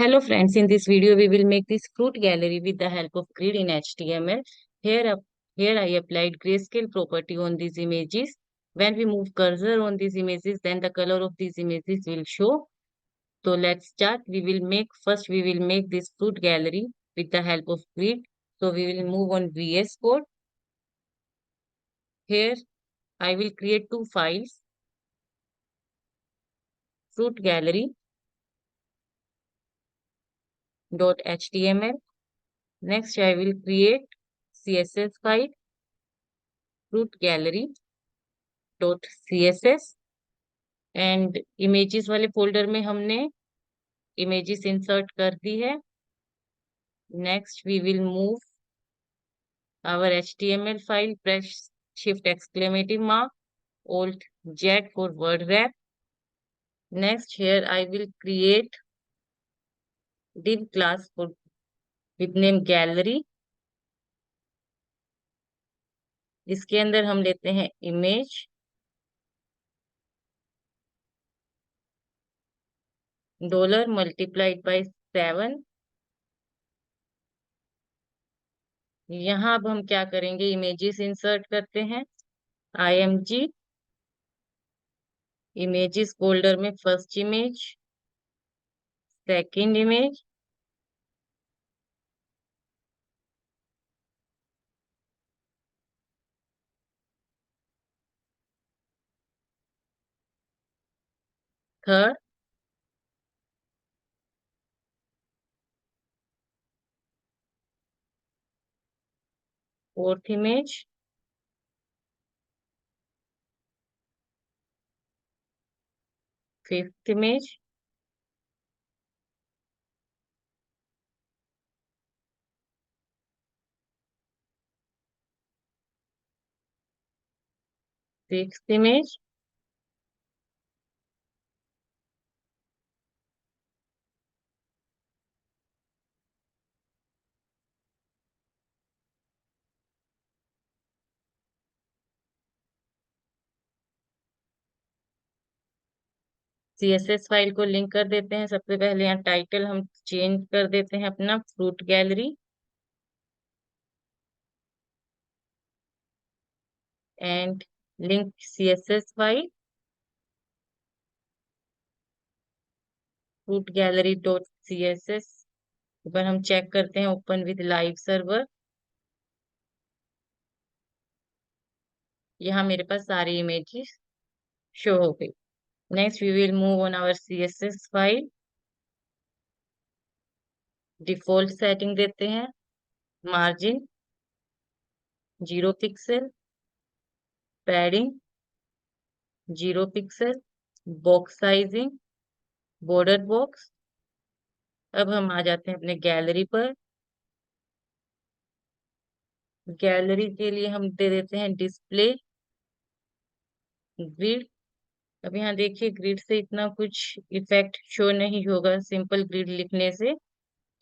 Hello friends, in this video we will make this fruit gallery with the help of grid in HTML. Here, here I applied grayscale property on these images. When we move cursor on these images, then the color of these images will show. So let's start. We will make this fruit gallery with the help of grid. So we will move on VS Code. Here I will create two files, fruit gallery .html. Next I will create CSS file, fruit gallery .css, and images वाले folder में हमने images insert कर दी है. Next we will move our HTML file, press shift exclamative mark, Alt Z for word wrap. Next here I will create div class for with name gallery. इसके अंदर हम लेते हैं इमेज, डॉलर मल्टीप्लाइड बाय 7. यहाँ अब हम क्या करेंगे, इमेजेस इंसर्ट करते हैं. IMG इमेजेस फोल्डर में first image, second image, third, fourth image, fifth image, sixth image, CSS file को लिंक कर देते हैं. सबसे पहले यहाँ टाइटल हम चेंज कर देते हैं अपना fruit gallery, and link CSS file fruit gallery .css. पर हम चेक करते हैं ओपन विद लाइव सर्वर. यहाँ मेरे पास सारी इमेजेस शो हो गई. Next we will move on our CSS file. Default setting देते हैं, margin 0 pixel, padding 0 pixel, box sizing border box. अब हम आ जाते हैं अपने गैलरी पर. गैलरी के लिए हम दे देते हैं डिस्प्ले ग्रिड. अब यहाँ देखिए ग्रिड से इतना कुछ इफेक्ट शो नहीं होगा. सिंपल ग्रिड लिखने से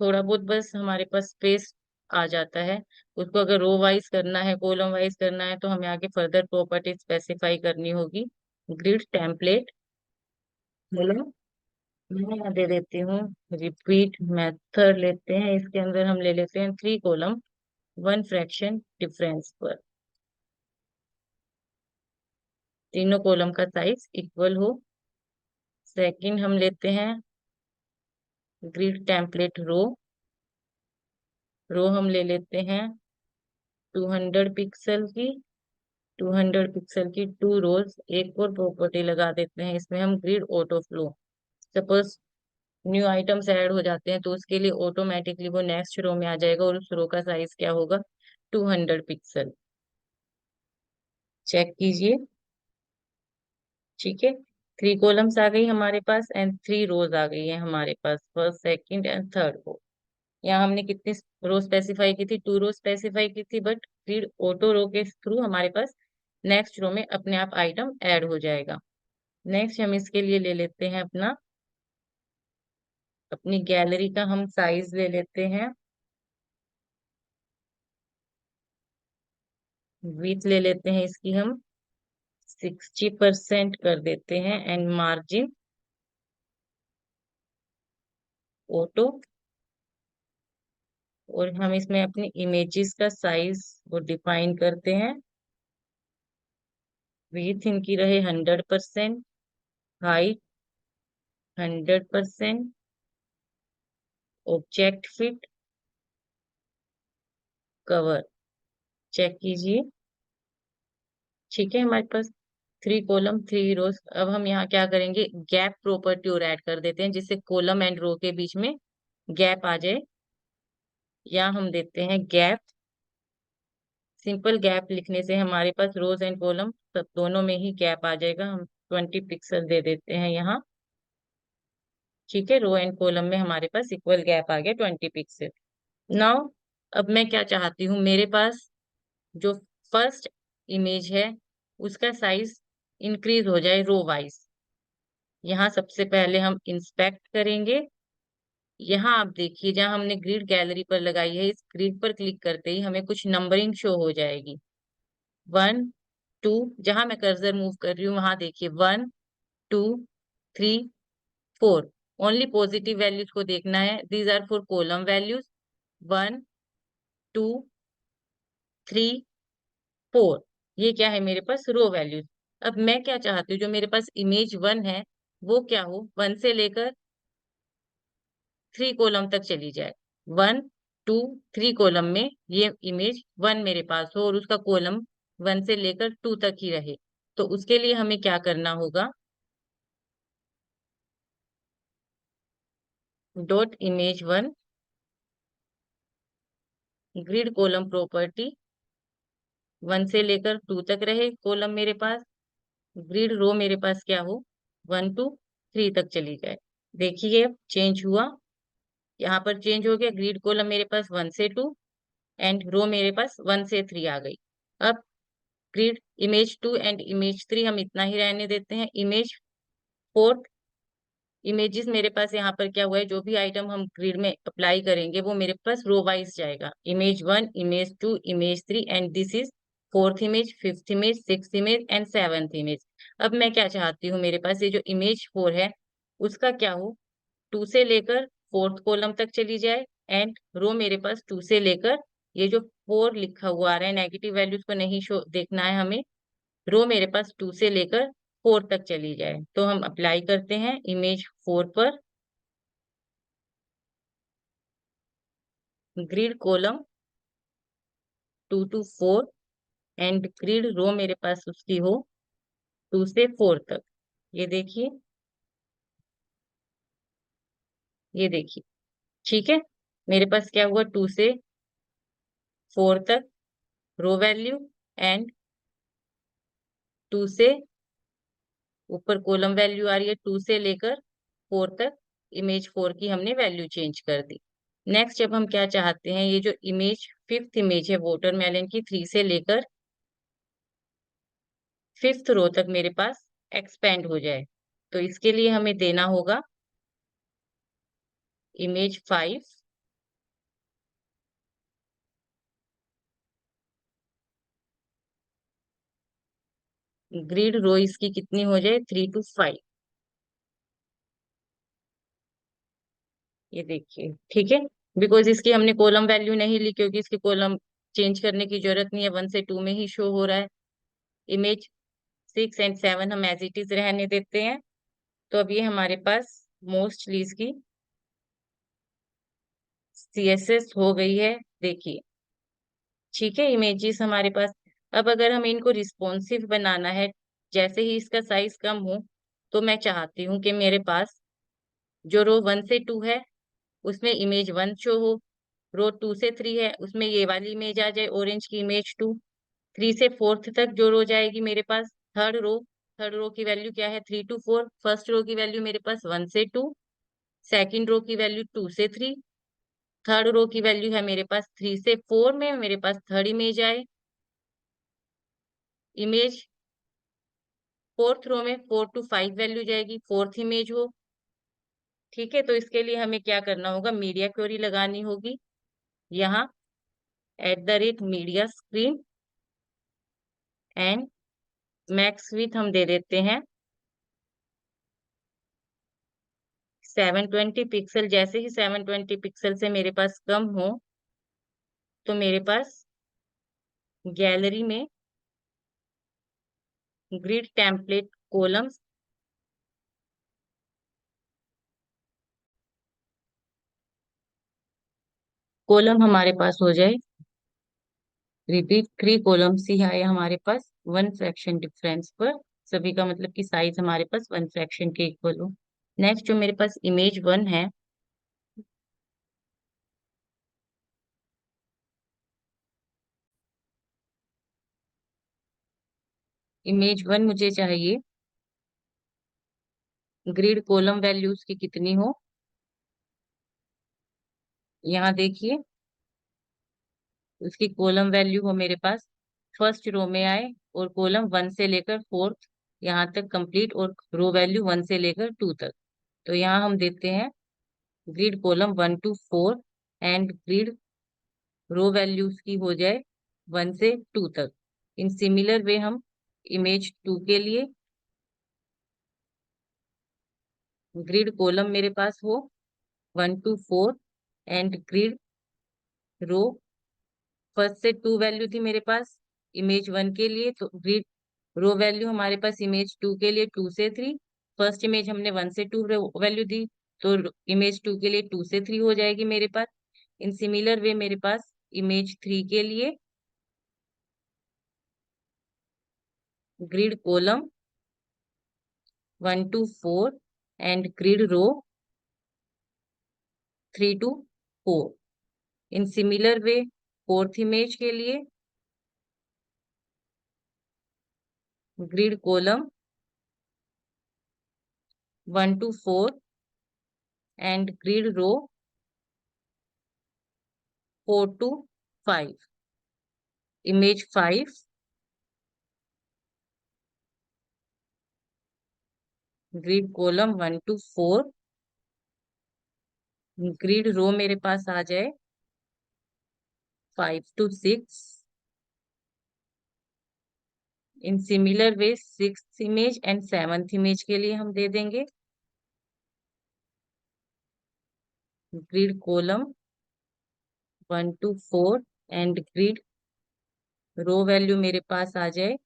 थोड़ा बहुत बस हमारे पास स्पेस आ जाता है. उसको अगर रो वाइज करना है, कॉलम वाइज करना है, तो हमें आगे फर्दर प्रॉपर्टी स्पेसिफाई करनी होगी. ग्रिड टेम्पलेट बोलो, मैं यहाँ दे देती हूँ रिपीट मेथड. लेते हैं इसके अंदर हम ले लेते हैं 3 कॉलम 1 फ्रैक्शन डिफरेंस पर, तीनों कॉलम का साइज इक्वल हो. सेकंड हम लेते हैं ग्रिड टेम्पलेट रो. रो हम ले लेते हैं 200 पिक्सल की, 200 पिक्सल की 2 रोज. एक और प्रॉपर्टी लगा देते हैं इसमें हम, grid auto flow. Suppose new items add हो जाते हैं तो उसके लिए ऑटोमेटिकली वो नेक्स्ट रो में आ जाएगा, और उस रो का साइज क्या होगा, 200 पिक्सल. चेक कीजिए. ठीक है, 3 कॉलम्स आ गई हमारे पास एंड 3 रोज आ गई है हमारे पास, first second and third row. यहाँ हमने कितनी रो स्पेसिफाई की थी, 2 रो स्पेसिफाई की थी, बट फिर ऑटो रो के थ्रू हमारे पास नेक्स्ट रो में अपने आप आइटम ऐड हो जाएगा. नेक्स्ट हम इसके लिए ले लेते हैं अपनी गैलरी का हम साइज ले लेते हैं, विड्थ ले लेते हैं इसकी हम 60% कर देते हैं, एंड मार्जिन ऑटो, और हम इसमें अपनी इमेजेस का साइज वो डिफाइन करते हैं। विड्थ इनकी रहे 100%, height 100%, object fit, cover, check कीजिए। ठीक है, हमारे पास 3 कॉलम 3 रोज। अब हम यहाँ क्या करेंगे, गैप प्रॉपर्टी और ऐड कर देते हैं, जिससे कॉलम एंड रो के बीच में गैप आ जाए। या हम देते हैं गैप, सिंपल गैप लिखने से हमारे पास रोज एंड कॉलम सब दोनों में ही गैप आ जाएगा। हम 20 पिक्सल दे देते हैं यहाँ। ठीक है, रो एंड कॉलम में हमारे पास इक्वल गैप आ गया 20 पिक्सल। नाउ अब मैं क्या चाहती हूँ, मेरे पास जो फर्स्ट इमेज है उसका साइज इंक्रीज हो जाए रो वाइज। यहाँ सबसे पहले हम इंस्पेक्ट करेंगे। यहाँ आप देखिए, जहाँ हमने ग्रिड गैलरी पर लगाई है, इस ग्रिड पर क्लिक करते ही हमें कुछ नंबरिंग शो हो जाएगी। 1 2, जहां मैं कर्सर मूव कर रही हूँ वहां देखिए 1 2 3 4। ओनली पॉजिटिव वैल्यूज को देखना है। These are four column values. 1 2 3 4, ये क्या है मेरे पास, रो वैल्यूज। अब मैं क्या चाहती हूँ, जो मेरे पास इमेज 1 है वो क्या हो, 1 से लेकर 3 कॉलम तक चली जाए। 1 2 3 कॉलम में ये इमेज 1 मेरे पास हो, और उसका कॉलम 1 से लेकर 2 तक ही रहे। तो उसके लिए हमें क्या करना होगा, .इमेज 1 ग्रिड कॉलम प्रॉपर्टी, 1 से लेकर 2 तक रहे कॉलम मेरे पास। ग्रिड रो मेरे पास क्या हो, 1 2 3 तक चली जाए। देखिए अब चेंज हुआ, यहाँ पर चेंज हो गया। ग्रिड कॉलम मेरे पास 1 से 2 एंड रो मेरे पास 1 से 3 आ गई। अब ग्रिड इमेज 2 एंड इमेज 3 हम इतना ही रहने देते हैं। इमेज 4 इमेजेस मेरे पास यहाँ पर क्या हुआ है, जो भी आइटम हम ग्रिड में अप्लाई करेंगे वो मेरे पास रो वाइज जाएगा। Image 1 image 2 image 3 and this is fourth image, fifth image, sixth image and seventh image. अब मैं क्या चाहती हूँ, मेरे पास ये जो इमेज 4 है उसका क्या हो, 2 से लेकर 4th कॉलम तक चली जाए। एंड रो मेरे पास 2 से लेकर, ये जो 4 लिखा हुआ आ रहा है, नेगेटिव वैल्यूज को नहीं शो देखना है हमें। रो मेरे पास 2 से लेकर 4 तक चली जाए। तो हम अप्लाई करते हैं इमेज 4 पर grid column 2 to 4 and grid row मेरे पास उसकी हो 2 से 4 तक। ये देखिए, ये देखिए। ठीक है, मेरे पास क्या हुआ, 2 से 4 तक रो वैल्यू, एंड 2 से ऊपर कॉलम वैल्यू आ रही है। 2 से लेकर 4 तक इमेज 4 की हमने वैल्यू चेंज कर दी। नेक्स्ट जब हम क्या चाहते हैं, ये जो इमेज फिफ्थ इमेज है वाटरमेलन की, 3 से लेकर 5th रो तक मेरे पास एक्सपेंड हो जाए। तो इसके लिए हमें देना होगा इमेज 5 ग्रिड रो इसकी कितनी हो जाए, 3 to 5। ये देखिए, ठीक है। बिकॉज इसकी हमने कॉलम वैल्यू नहीं ली, क्योंकि इसकी कॉलम चेंज करने की जरूरत नहीं है, 1 से 2 में ही शो हो रहा है। इमेज 6 एंड 7 हम एज इट इज रहने देते हैं। तो अब ये हमारे पास मोस्टली इसकी CSS हो गई है। देखिए, ठीक है, इमेजेस हमारे पास। अब अगर हमें इनको रिस्पॉन्सिव बनाना है, जैसे ही इसका साइज कम हो, तो मैं चाहती हूँ कि मेरे पास जो रो 1 से 2 है उसमें इमेज 1 शो हो, रो 2 से 3 है उसमें ये वाली इमेज आ जाए, ऑरेंज की इमेज 2। 3 से 4th तक जो रो जाएगी मेरे पास, थर्ड रो की वैल्यू क्या है, 3 to 4। फर्स्ट रो की वैल्यू मेरे पास 1 से 2, सेकंड रो की वैल्यू 2 से 3, थर्ड रो की वैल्यू है मेरे पास 3 से 4 में मेरे पास थर्ड इमेज आए। इमेज 4th रो में 4 to 5 वैल्यू जाएगी, फोर्थ इमेज हो। ठीक है, तो इसके लिए हमें क्या करना होगा, मीडिया क्वेरी लगानी होगी। यहाँ @media screen and max with हम दे देते हैं 720 पिक्सल, जैसे ही 720 पिक्सल से मेरे पास कम हो, तो मेरे पास गैलरी में ग्रिड टेम्पलेट कॉलम्स, कॉलम हमारे पास हो जाए। रिपीट 3 कॉलम्स ही आए हमारे पास 1 फ्रैक्शन डिफरेंस पर, सभी का मतलब कि साइज हमारे पास 1 फ्रैक्शन के इक्वल हो। नेक्स्ट जो मेरे पास इमेज 1 है, इमेज 1 मुझे चाहिए ग्रिड कॉलम वैल्यूज की कितनी हो। यहाँ देखिए, उसकी कॉलम वैल्यू हो मेरे पास, फर्स्ट रो में आए और कॉलम 1 से लेकर 4th यहाँ तक कंप्लीट, और रो वैल्यू 1 से लेकर 2 तक। तो यहाँ हम देते हैं grid column 1 to 4 and grid row values की हो जाए 1 से 2 तक। इन सिमिलर वे हम इमेज 2 के लिए ग्रिड कॉलम मेरे पास हो 1 to 4 and grid row, first से 2 वैल्यू थी मेरे पास इमेज 1 के लिए, तो ग्रिड रो वैल्यू हमारे पास इमेज 2 के लिए 2 से 3। फर्स्ट इमेज हमने 1 से 2 वैल्यू दी, तो इमेज 2 के लिए 2 से 3 हो जाएगी मेरे पास। इन सिमिलर वे मेरे पास इमेज 3 के लिए grid column 1 to 4 and grid row 3 to 4। In similar way fourth image के लिए grid column 1 to 4 and grid row 4 to 5। Image 5 grid column 1 to 4, grid row मेरे पास आ जाए 5 to 6। In similar way six image and seventh image के लिए हम दे देंगे grid column 1 to 4 and grid row value मेरे पास आ जाए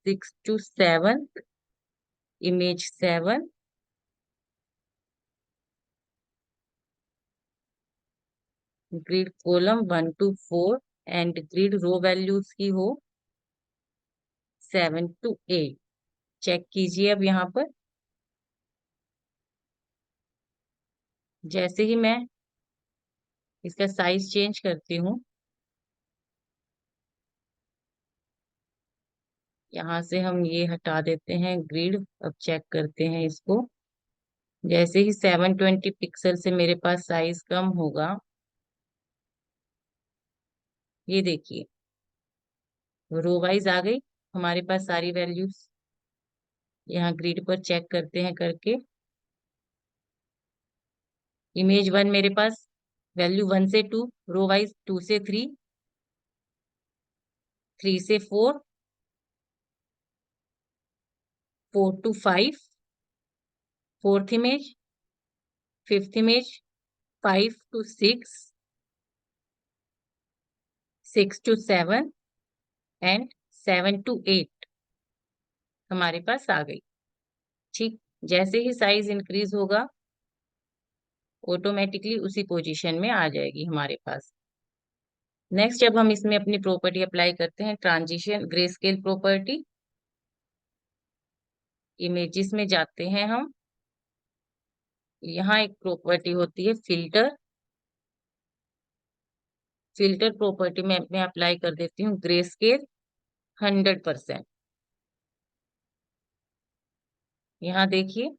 6 to 7, image 7। Grid column 1 to 4 and grid row values की हो 7 to 8। चेक कीजिए अब यहाँ पर, जैसे ही मैं इसका साइज चेंज करती हूँ, यहाँ से हम ये हटा देते हैं ग्रिड। अब चेक करते हैं इसको, जैसे ही 720 पिक्सल से मेरे पास साइज कम होगा, ये देखिए रो वाइज आ गई हमारे पास सारी वैल्यूज। यहाँ ग्रिड पर चेक करते हैं करके, इमेज 1 मेरे पास वैल्यू 1 से 2, रो वाइज 2 से 3, 3 से 4, 4 to 5, fourth image, fifth image 5 to 6, 6 to 7 and 7 to 8 हमारे पास आ गई। ठीक, जैसे ही साइज इंक्रीज होगा ऑटोमेटिकली उसी पोजीशन में आ जाएगी हमारे पास। नेक्स्ट जब हम इसमें अपनी प्रॉपर्टी अप्लाई करते हैं, transition grey scale property, images में जाते हैं हम। यहाँ एक प्रॉपर्टी होती है फिल्टर, फिल्टर प्रॉपर्टी में मैं अप्लाई कर देती हूँ ग्रे स्केल 100%। यहाँ देखिए,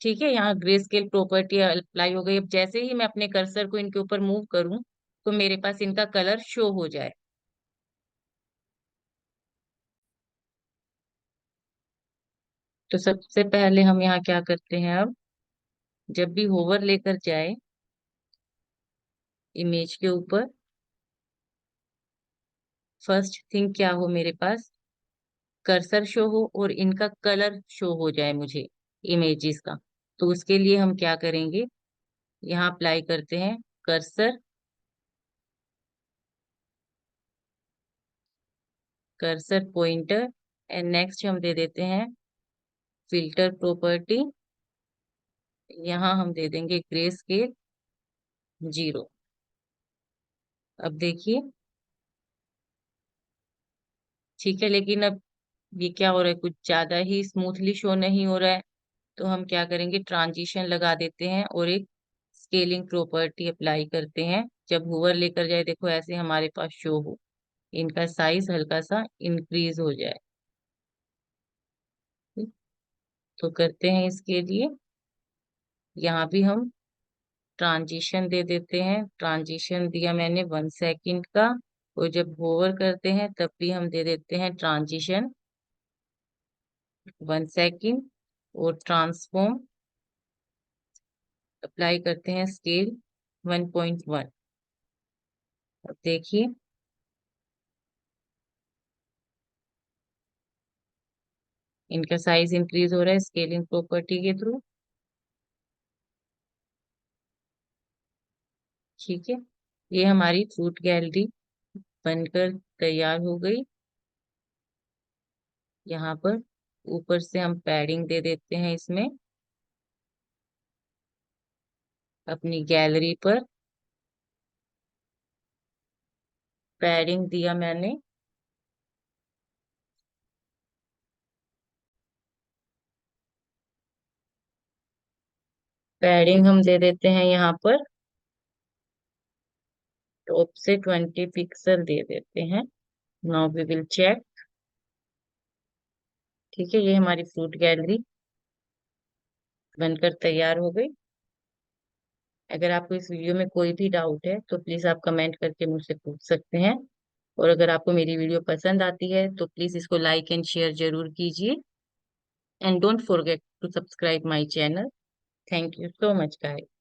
ठीक है, यहाँ ग्रे स्केल प्रॉपर्टी अप्लाई हो गई। अब जैसे ही मैं अपने कर्सर को इनके ऊपर मूव करूं, तो मेरे पास इनका कलर शो हो जाए। तो सबसे पहले हम यहाँ क्या करते हैं, अब जब भी होवर लेकर जाए इमेज के ऊपर, फर्स्ट थिंग क्या हो मेरे पास, कर्सर शो हो और इनका कलर शो हो जाए मुझे इमेजेस का। तो उसके लिए हम क्या करेंगे, यहाँ अप्लाई करते हैं cursor, cursor pointer, and next हम दे देते हैं फिल्टर प्रॉपर्टी। यहाँ हम दे देंगे ग्रे स्केल 0। अब देखिए ठीक है, लेकिन अब ये क्या हो रहा है, कुछ ज्यादा ही स्मूथली शो नहीं हो रहा है। तो हम क्या करेंगे, ट्रांजिशन लगा देते हैं और एक स्केलिंग प्रॉपर्टी अप्लाई करते हैं। जब होवर लेकर जाए, देखो ऐसे हमारे पास शो हो, इनका साइज हल्का सा इंक्रीज हो जाए। तो करते हैं इसके लिए, यहाँ भी हम ट्रांजिशन दे देते हैं। ट्रांजिशन दिया मैंने 1 सेकंड का, और जब होवर करते हैं तब भी हम दे देते हैं ट्रांजिशन 1 सेकंड, और ट्रांसफॉर्म अप्लाई करते हैं स्केल 1.1। अब देखिए इनका साइज इंक्रीज हो रहा है स्केलिंग प्रॉपर्टी के थ्रू। ठीक है, ये हमारी फ्रूट गैलरी बनकर तैयार हो गई। यहाँ पर ऊपर से हम पैडिंग दे देते हैं इसमें, अपनी गैलरी पर पैडिंग दिया मैंने। पैडिंग हम दे देते हैं यहाँ पर, टॉप से 20 पिक्सल दे देते हैं। Now we will check. ठीक है, ये हमारी फ्रूट गैलरी बनकर तैयार हो गई। अगर आपको इस वीडियो में कोई भी डाउट है तो प्लीज आप कमेंट करके मुझसे पूछ सकते हैं। और अगर आपको मेरी वीडियो पसंद आती है तो प्लीज इसको लाइक एंड शेयर जरूर कीजिए, and don't forget to subscribe my channel. Thank you so much guys.